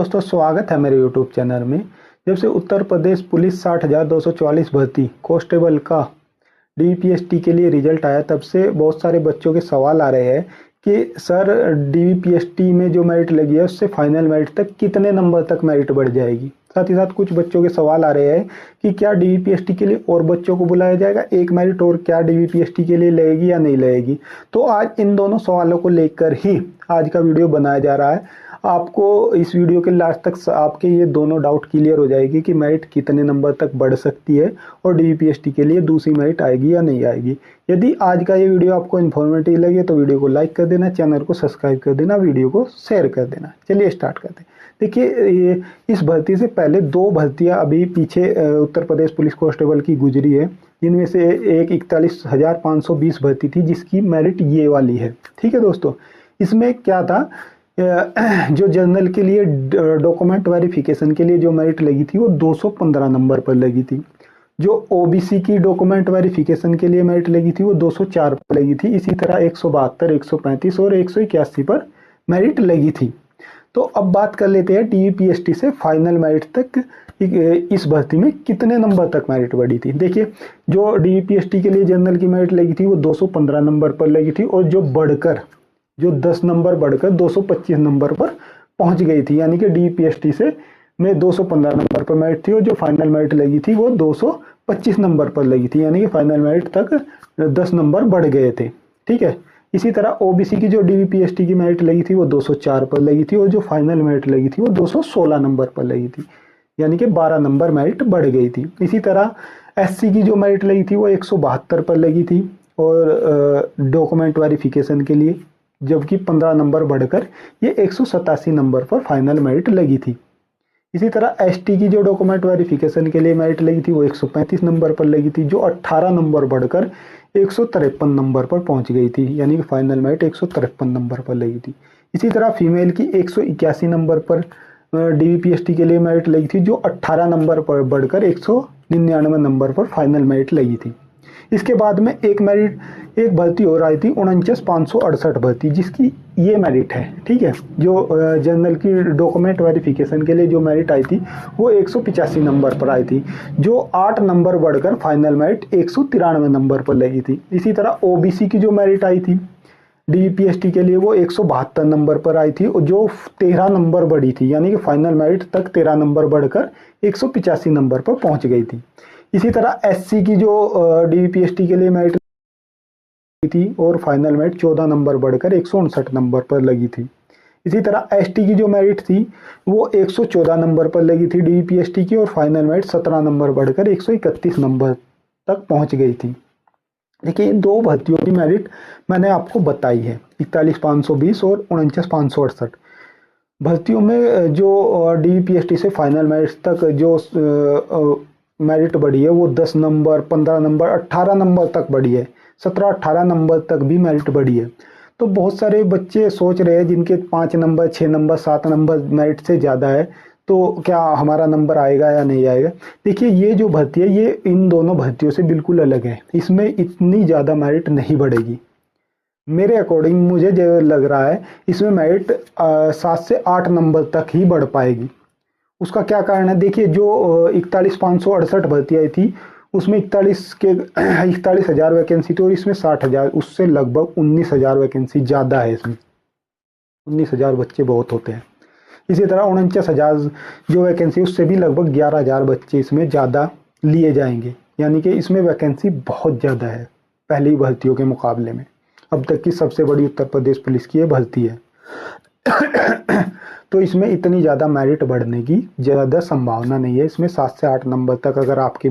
दोस्तों, स्वागत है मेरे YouTube चैनल में। जब से उत्तर प्रदेश पुलिस 60,244 भर्ती कांस्टेबल का डीवीपीएसटी के लिए रिजल्ट आया, तब से बहुत सारे बच्चों के सवाल आ रहे हैं कि सर डीवीपीएसटी में जो मेरिट लगी है उससे फाइनल मेरिट तक कितने नंबर तक मेरिट बढ़ जाएगी। साथ ही साथ कुछ बच्चों के सवाल आ रहे हैं कि क्या डीवीपीएसटी के लिए और बच्चों को बुलाया जाएगा, एक मेरिट और क्या डीवीपीएसटी के लिए लगेगी या नहीं लगेगी। तो आज इन दोनों सवालों को लेकर ही आज का वीडियो बनाया जा रहा है। आपको इस वीडियो के लास्ट तक आपके ये दोनों डाउट क्लियर हो जाएगी कि मेरिट कितने नंबर तक बढ़ सकती है और डीवीपीएसटी के लिए दूसरी मेरिट आएगी या नहीं आएगी। यदि आज का ये वीडियो आपको इन्फॉर्मेटिव लगे तो वीडियो को लाइक कर देना, चैनल को सब्सक्राइब कर देना, वीडियो को शेयर कर देना। चलिए स्टार्ट करते हैं। देखिए, इस भर्ती से पहले दो भर्तियां अभी पीछे उत्तर प्रदेश पुलिस कांस्टेबल की गुजरी है, जिनमें से एक 41,520 भर्ती थी जिसकी मेरिट ये वाली है। ठीक है दोस्तों, इसमें क्या था, जो जनरल के लिए डॉक्यूमेंट वेरिफिकेशन के लिए जो मेरिट लगी थी वो 215 नंबर पर लगी थी। जो ओबीसी की डॉक्यूमेंट वेरिफिकेशन के लिए मेरिट लगी थी वो 204 पर लगी थी। इसी तरह 172, 135 और 181 पर मेरिट लगी थी। तो अब बात कर लेते हैं डीवीपीएसटी से फाइनल मेरिट तक इस भर्ती में कितने नंबर तक मेरिट बढ़ी थी। देखिए, जो डीवीपीएसटी के लिए जनरल की मेरिट लगी थी वो 215 नंबर पर लगी थी और जो 10 नंबर बढ़कर 225 नंबर पर पहुंच गई थी, यानी कि डीपीएसटी से में 215 नंबर पर मेरिट थी और जो फाइनल मेरिट लगी थी वो 225 नंबर पर लगी थी, यानी कि फाइनल मेरिट तक 10 नंबर बढ़ गए थे। ठीक है। इसी तरह ओबीसी की जो डीपीएसटी की मेरिट लगी थी वो 204 पर लगी थी और जो फाइनल मेरिट लगी थी वो 216 नंबर पर लगी थी, यानी कि 12 नंबर मेरिट बढ़ गई थी। इसी तरह एससी की जो मेरिट लगी थी वो 172 पर लगी थी और डॉक्यूमेंट वेरिफिकेशन के लिए, जबकि 15 नंबर बढ़कर ये 187 नंबर पर फाइनल मेरिट लगी थी। इसी तरह एसटी की जो डॉक्यूमेंट वेरिफिकेशन के लिए मेरिट लगी थी वो 135 नंबर पर लगी थी, जो 18 नंबर बढ़कर 153 नंबर पर पहुंच गई थी, यानी कि फाइनल मेरिट 153 नंबर पर लगी थी। इसी तरह फीमेल की 181 नंबर पर डीवीपीएसटी के लिए मेरिट लगी थी, जो 18 नंबर पर बढ़कर 199 नंबर पर फाइनल मेरिट लगी थी। इसके बाद में एक भर्ती और आई थी 49,568 भर्ती, जिसकी ये मेरिट है। ठीक है। जो जनरल की डॉक्यूमेंट वेरिफिकेशन के लिए जो मेरिट आई थी वो 185 नंबर पर आई थी, जो 8 नंबर बढ़कर फाइनल मेरिट 193 नंबर पर लगी थी। इसी तरह ओबीसी की जो मेरिट आई थी डीवीपीएसटी के लिए वो 172 नंबर पर आई थी और जो 13 नंबर बढ़ी थी, यानी कि फाइनल मेरिट तक 13 नंबर बढ़कर 185 नंबर पर पहुंच गई थी। इसी तरह एससी की जो डीवीपीएसटी के लिए मेरिट थी और फाइनल मेरिट 14 नंबर बढ़कर 159 नंबर पर लगी थी। इसी तरह एसटी की जो मेरिट थी वो 114 नंबर पर लगी थी डीवीपीएसटी की और फाइनल मेरिट 17 नंबर बढ़कर 131 नंबर तक पहुंच गई थी। देखिए, इन दो भर्तियों की मेरिट मैंने आपको बताई है, 41,520 और 49,568 भर्तियों में जो डीवीपीएसटी से फाइनल मेरिट तक जो मेरिट बढ़ी है वो 10 नंबर, 15 नंबर, 18 नंबर तक बढ़ी है, 17-18 नंबर तक भी मेरिट बढ़ी है। तो बहुत सारे बच्चे सोच रहे हैं जिनके 5 नंबर, 6 नंबर, 7 नंबर मेरिट से ज़्यादा है, तो क्या हमारा नंबर आएगा या नहीं आएगा। देखिए, ये जो भर्ती है ये इन दोनों भर्तियों से बिल्कुल अलग है, इसमें इतनी ज़्यादा मेरिट नहीं बढ़ेगी। मेरे अकॉर्डिंग मुझे जो लग रहा है इसमें मेरिट 7 से 8 नंबर तक ही बढ़ पाएगी। उसका क्या कारण है, देखिए, जो 41,568 भर्ती आई थी उसमें 41,000 वैकेंसी थी और इसमें 60,000, उससे लगभग 19,000 वैकेंसी ज़्यादा है। इसमें 19,000 बच्चे बहुत होते हैं। इसी तरह 49,000 जो वैकेंसी उससे भी लगभग 11,000 बच्चे इसमें ज़्यादा लिए जाएंगे, यानी कि इसमें वैकेंसी बहुत ज़्यादा है पहली भर्तियों के मुकाबले में। अब तक की सबसे बड़ी उत्तर प्रदेश पुलिस की ये भर्ती है। तो इसमें इतनी ज़्यादा मेरिट बढ़ने की ज़्यादा संभावना नहीं है। इसमें 7 से 8 नंबर तक अगर आपके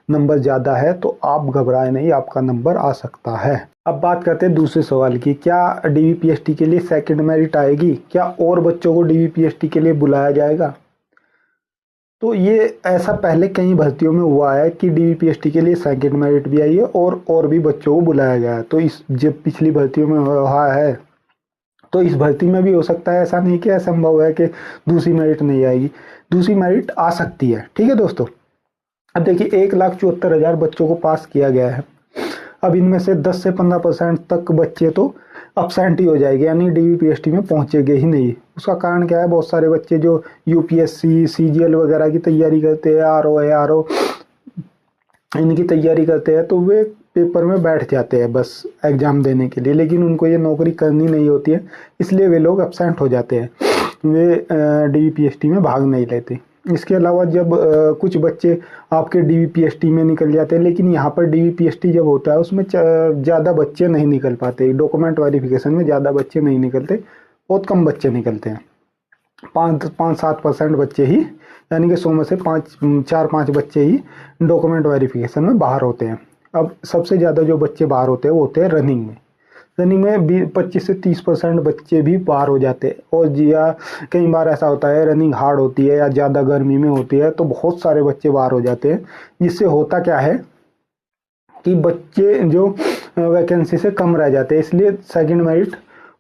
नंबर ज़्यादा है तो आप घबराएं नहीं, आपका नंबर आ सकता है। अब बात करते हैं दूसरे सवाल की, क्या डीवीपीएसटी के लिए सेकंड मेरिट आएगी, क्या और बच्चों को डीवीपीएसटी के लिए बुलाया जाएगा। तो ये ऐसा पहले कई भर्तियों में हुआ है कि डीवीपीएसटी के लिए सेकंड मेरिट भी आई है और भी बच्चों को बुलाया गया है। तो इस जब पिछली भर्तियों में हुआ है तो इस भर्ती में भी हो सकता है। ऐसा नहीं कि असंभव है कि दूसरी मेरिट नहीं आएगी, दूसरी मेरिट आ सकती है। ठीक है दोस्तों। अब देखिए, 1,74,000 बच्चों को पास किया गया है। अब इनमें से 10 से 15% तक बच्चे तो अपसेंट ही हो जाएगी, यानी डीवीपीएसटी में पहुंचेंगे ही नहीं। उसका कारण क्या है, बहुत सारे बच्चे जो यूपीएससी सीजीएल वगैरह की तैयारी करते हैं, आरओ एआरओ इनकी तैयारी करते हैं, तो वे पेपर में बैठ जाते हैं बस एग्जाम देने के लिए, लेकिन उनको ये नौकरी करनी नहीं होती है, इसलिए वे लोग एब्सेंट हो जाते हैं, वे डीवीपीएसटी में भाग नहीं लेते। इसके अलावा जब कुछ बच्चे आपके डीवीपीएसटी में निकल जाते हैं, लेकिन यहाँ पर डीवीपीएसटी जब होता है उसमें ज़्यादा बच्चे नहीं निकल पाते, डॉक्यूमेंट वेरिफिकेशन में ज़्यादा बच्चे नहीं निकलते, बहुत कम बच्चे निकलते हैं, 5-7% बच्चे ही, यानी कि 100 में से 4-5 बच्चे ही डॉक्यूमेंट वेरिफिकेशन में बाहर होते हैं। अब सबसे ज़्यादा जो बच्चे बाहर होते हैं वो होते हैं रनिंग में। रनिंग में 25 से 30% बच्चे भी बाहर हो जाते हैं, और या कई बार ऐसा होता है रनिंग हार्ड होती है या ज़्यादा गर्मी में होती है तो बहुत सारे बच्चे बाहर हो जाते हैं। जिससे होता क्या है कि बच्चे जो वैकेंसी से कम रह जाते हैं, इसलिए सेकंड मेरिट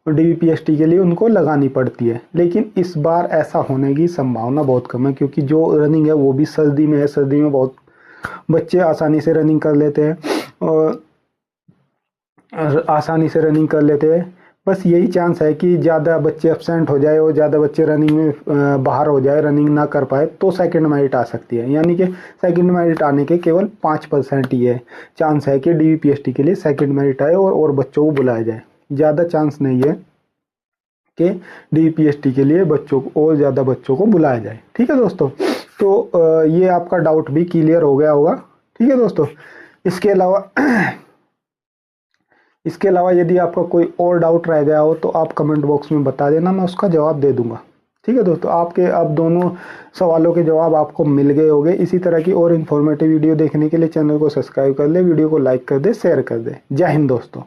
डीवीपीएसटी के लिए उनको लगानी पड़ती है। लेकिन इस बार ऐसा होने की संभावना बहुत कम है, क्योंकि जो रनिंग है वो भी सर्दी में है, सर्दी में बहुत बच्चे आसानी से रनिंग कर लेते हैं, और आसानी से रनिंग कर लेते हैं। बस यही चांस है कि ज़्यादा बच्चे एब्सेंट हो जाए और ज़्यादा बच्चे रनिंग में बाहर हो जाए, रनिंग ना कर पाए, तो सेकंड मेरिट आ सकती है। यानी कि सेकंड मेरिट आने के केवल 5% ही है चांस है कि डीवीपीएसटी के लिए सेकंड मेरिट आए और बच्चों को बुलाया जाए। ज़्यादा चांस नहीं है कि डीवीपीएसटी के लिए बच्चों को और ज़्यादा बच्चों को बुलाया जाए। ठीक है दोस्तों, तो ये आपका डाउट भी क्लियर हो गया होगा। ठीक है दोस्तों, इसके अलावा यदि आपका कोई और डाउट रह गया हो तो आप कमेंट बॉक्स में बता देना, मैं उसका जवाब दे दूंगा। ठीक है दोस्तों, आपके अब दोनों सवालों के जवाब आपको मिल गए होंगे। इसी तरह की और इन्फॉर्मेटिव वीडियो देखने के लिए चैनल को सब्सक्राइब कर ले, वीडियो को लाइक कर दे, शेयर कर दे। जय हिंद दोस्तों।